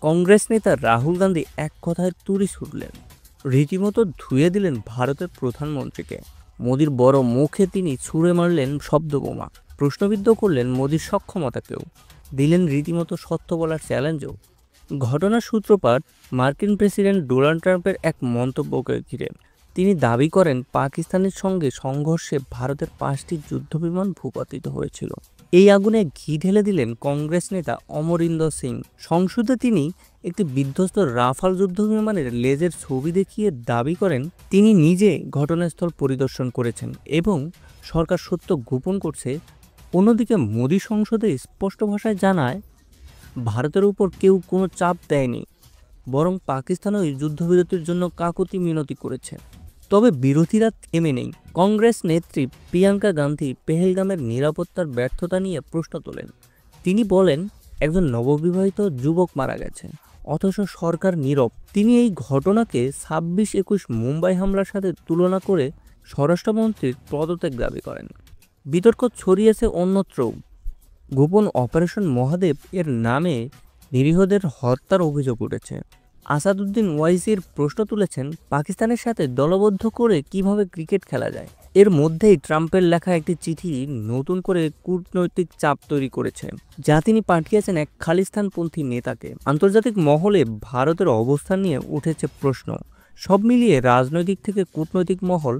কংগ্রেস নেতা রাহুল গান্ধী এক কথায় তুড়ি ছুড়লেন, রীতিমতো ধুয়ে দিলেন ভারতের প্রধানমন্ত্রীকে। মোদির বড় মুখে তিনি ছুঁড়ে মারলেন শব্দবোমা, প্রশ্নবিদ্ধ করলেন মোদির সক্ষমতাকেও, দিলেন রীতিমতো সত্য বলার চ্যালেঞ্জও। ঘটনার সূত্রপাত মার্কিন প্রেসিডেন্ট ডোনাল্ড ট্রাম্পের এক মন্তব্যকে ঘিরে। তিনি দাবি করেন পাকিস্তানের সঙ্গে সংঘর্ষে ভারতের 5টি যুদ্ধবিমান ভূপাতিত হয়েছিল। এই আগুনে ঘি ঢেলে দিলেন কংগ্রেস নেতা অমরিন্দর সিং। সংসদে তিনি একটি বিধ্বস্ত রাফাল যুদ্ধবিমানের লেজের ছবি দেখিয়ে দাবি করেন তিনি নিজে ঘটনাস্থল পরিদর্শন করেছেন এবং সরকার সত্য গোপন করছে। অন্যদিকে মোদি সংসদে স্পষ্ট ভাষায় জানায় ভারতের উপর কেউ কোনো চাপ দেয়নি, বরং পাকিস্তানই যুদ্ধবিরতির জন্য কাকুতি মিনতি করেছে। তবে বিরোধীরা থেমে নেই। কংগ্রেস নেত্রী প্রিয়াঙ্কা গান্ধী পেহেলগামের নিরাপত্তার ব্যর্থতা নিয়ে প্রশ্ন তোলেন। তিনি বলেন একজন নববিবাহিত যুবক মারা গেছে, অথচ সরকার নীরব। তিনি এই ঘটনাকে 26-21 মুম্বাই হামলার সাথে তুলনা করে স্বরাষ্ট্রমন্ত্রীর পদত্যাগ দাবি করেন। বিতর্ক ছড়িয়েছে অন্যত্রও। গোপন অপারেশন মহাদেব এর নামে নিরীহদের হত্যার অভিযোগ উঠেছে। আসাদুদ্দিন ওয়াইসির প্রশ্ন তুলেছেন পাকিস্তানের সাথে দলবদ্ধ করে কিভাবে ক্রিকেট খেলা যায়। এর মধ্যেই ট্রাম্পের লেখা একটি চিঠি নতুন করে কূটনৈতিক চাপ তৈরি করেছে, যা তিনি পাঠিয়েছেন এক খালিস্তানপন্থী নেতাকে। আন্তর্জাতিক মহলে ভারতের অবস্থান নিয়ে উঠেছে প্রশ্ন। সব মিলিয়ে রাজনৈতিক থেকে কূটনৈতিক মহল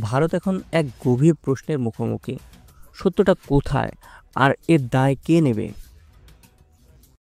ভারত এখন এক গভীর প্রশ্নের মুখোমুখি। সত্যটা কোথায় আর এর দায় কে নেবে?